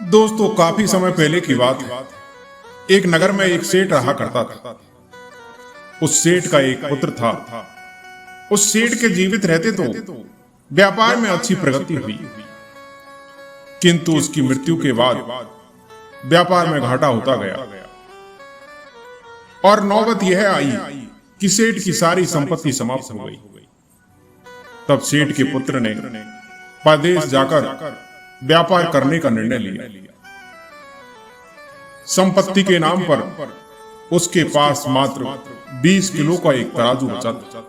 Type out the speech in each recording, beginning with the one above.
दोस्तों, काफी समय पहले की बात है। एक नगर में एक सेठ रहा करता था। उस सेठ का एक पुत्र था। उस सेठ के जीवित रहते तो व्यापार में अच्छी प्रगति हुई, किंतु उसकी मृत्यु के बाद व्यापार में घाटा होता गया और नौबत यह आई कि सेठ की सारी संपत्ति समाप्त हो गई। तब सेठ के पुत्र ने परदेश जाकर व्यापार करने का निर्णय लिया। संपत्ति के नाम पर उसके पास मात्र 20 किलो का एक तराजू बचा था।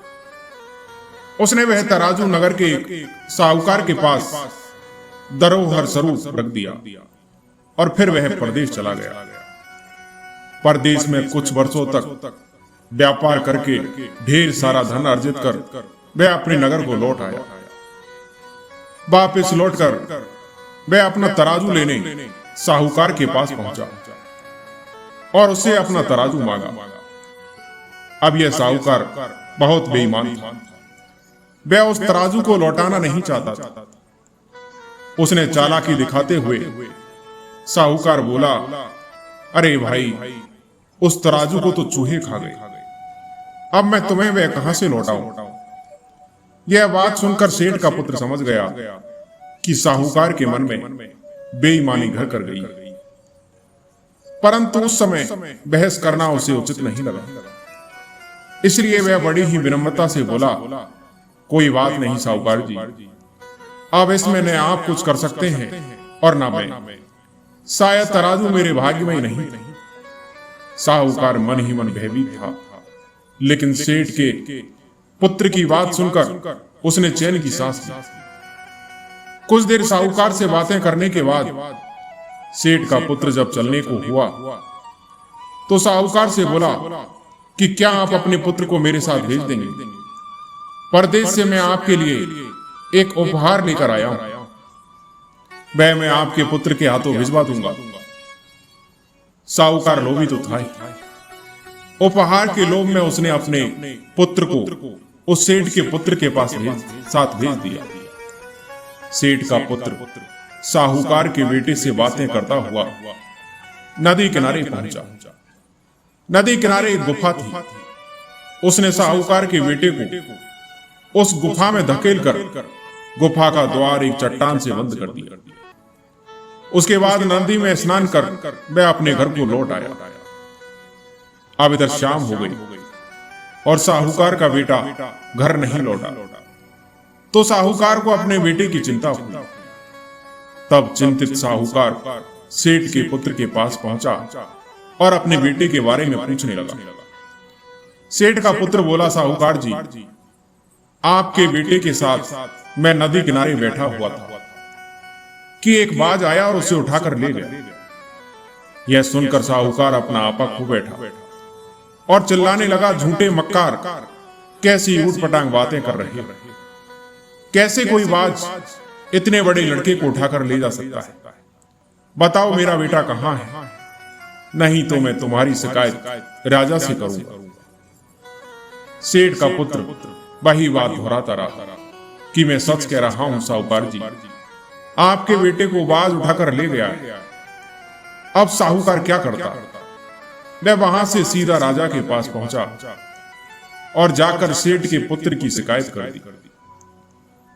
उसने वह तराजू नगर के एक साहूकार के पास धरोहर स्वरूप रख दिया और फिर वह परदेश चला गया। परदेश में कुछ वर्षों तक व्यापार करके ढेर सारा धन अर्जित कर वह अपने नगर को लौट आया। वापस लौटकर वह अपना तराजू लेने साहूकार के पास पहुंचा और उससे अपना तराजू मांगा। अब यह साहूकार बहुत बेईमान था। वह उस तराजू को लौटाना नहीं चाहता था। उसने चालाकी दिखाते हुए साहूकार बोला, अरे भाई, उस तराजू को तो चूहे खा गए, अब मैं तुम्हें वह कहां से लौटाऊं। यह बात सुनकर सेठ का पुत्र समझ गया कि साहूकार के मन में बेईमानी घर कर गई, परंतु उस समय बहस करना उसे उचित नहीं लगा। इसलिए वह बड़ी ही विनम्रता से बोला, कोई बात नहीं साहूकार जी, अब इसमें न आप कुछ कर सकते हैं और ना मैं। शायद तराजू मेरे भाग्य में ही नहीं। साहूकार मन ही मन भयभीत था, लेकिन सेठ के पुत्र की बात सुनकर उसने चैन की सांस ली। कुछ देर साहूकार से बातें करने के बाद सेठ का पुत्र जब चलने को हुआ तो साहूकार से बोला कि क्या आप अपने पुत्र को मेरे साथ भेज देंगे? परदेश से मैं आपके लिए एक उपहार लेकर आया हूं, वह मैं आपके पुत्र के हाथों भिजवा दूंगा। साहूकार लोभी तो था ही। उपहार के लोभ में उसने अपने पुत्र को उस सेठ के पुत्र के पास भेज दिया। सेठ का पुत्र साहूकार के बेटे से बातें करता हुआ नदी किनारे पहुंचा। नदी किनारे एक गुफा थी। उसने साहूकार के बेटे को उस गुफा में धकेल कर गुफा का द्वार एक चट्टान से बंद कर दिया। उसके बाद नदी में स्नान कर वह अपने घर को लौट आया। अब इधर शाम हो गई और साहूकार का बेटा घर नहीं लौटा, तो साहूकार को अपने बेटे की चिंता हुई। तब चिंतित साहूकार सेठ के पुत्र के पास पहुंचा और अपने बेटे के बारे में पूछने लगा। सेठ का पुत्र बोला, साहूकार जी, आपके बेटे के साथ मैं नदी किनारे बैठा हुआ था कि एक बाज आया और उसे उठाकर ले गया। यह सुनकर साहूकार अपना आपा खो बैठा और चिल्लाने लगा, झूठे मक्कार, कैसी ऊटपटांग बातें कर रहे हो। कैसे कोई बाज इतने बड़े लड़के को उठाकर ले जा सकता है? बताओ मेरा बेटा कहां है, नहीं तो मैं तुम्हारी शिकायत राजा से करूंगा। सेठ का पुत्र वही बात दोहराता रहा कि मैं सच कह रहा हूं साहूकार जी, आपके बेटे को बाज उठाकर ले गया है। अब साहूकार क्या करता? वह वहां से सीधा राजा के पास पहुंचा और जाकर सेठ के पुत्र की शिकायत कर दी।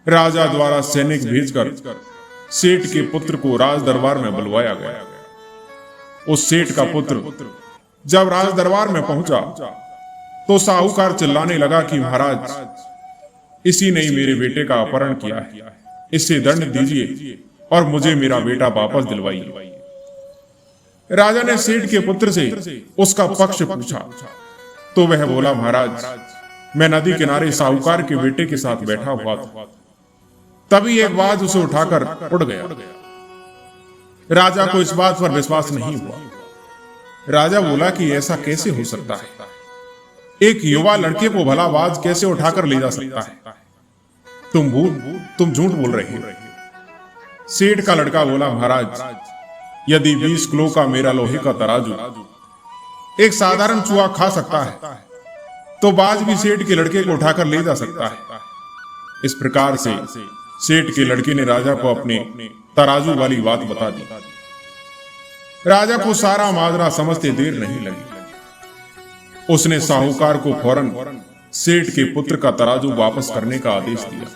राजा द्वारा सैनिक भेजकर सेठ के पुत्र को राज दरबार में बुलवाया गया। उस सेठ का पुत्र जब राज दरबार में पहुंचा तो साहूकार चिल्लाने लगा कि महाराज, इसी ने मेरे बेटे का अपहरण किया है, इससे दंड दीजिए और मुझे मेरा बेटा वापस दिलवाइए। राजा ने सेठ के पुत्र से उसका पक्ष पूछा तो वह बोला, महाराज, मैं नदी किनारे साहूकार के बेटे के साथ बैठा हुआ था, तभी एक बाज उसे उठाकर उड़ गया। राजा को इस बात पर विश्वास नहीं हुआ। राजा बोला कि ऐसा कैसे हो सकता है? एक युवा लड़के को भला बाज कैसे उठाकर ले जा सकता है? तुम झूठ बोल रहे हो। सेठ का लड़का बोला, महाराज, यदि 20 किलो का मेरा लोहे का तराजू एक साधारण चूहा खा सकता है, तो बाज भी सेठ के लड़के को उठाकर ले जा सकता है। इस प्रकार से सेठ के लड़के ने राजा को अपने तराजू वाली बात बता दी। राजा को सारा माजरा समझते देर नहीं लगी। उसने साहूकार को फौरन सेठ के पुत्र का तराजू वापस करने का आदेश दिया।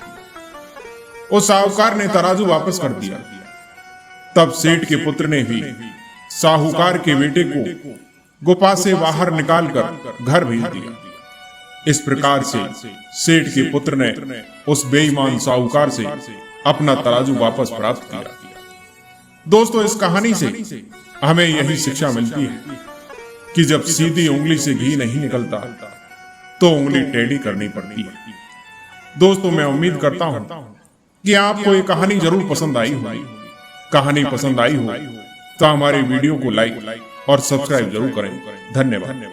उस साहूकार ने तराजू वापस कर दिया। तब सेठ के पुत्र ने भी साहूकार के बेटे को गुफा से बाहर निकालकर घर भेज दिया। इस प्रकार से सेठ के पुत्र ने उस बेईमान साहूकार से अपना तराजू वापस प्राप्त किया। दोस्तों, इस कहानी से हमें यही शिक्षा मिलती है कि जब सीधी उंगली से घी नहीं निकलता तो उंगली टेढ़ी करनी पड़ती है। दोस्तों, मैं उम्मीद करता हूं कि आपको ये कहानी जरूर पसंद आई होगी। कहानी पसंद आई हो तो हमारे वीडियो को लाइक और सब्सक्राइब जरूर करें। धन्यवाद।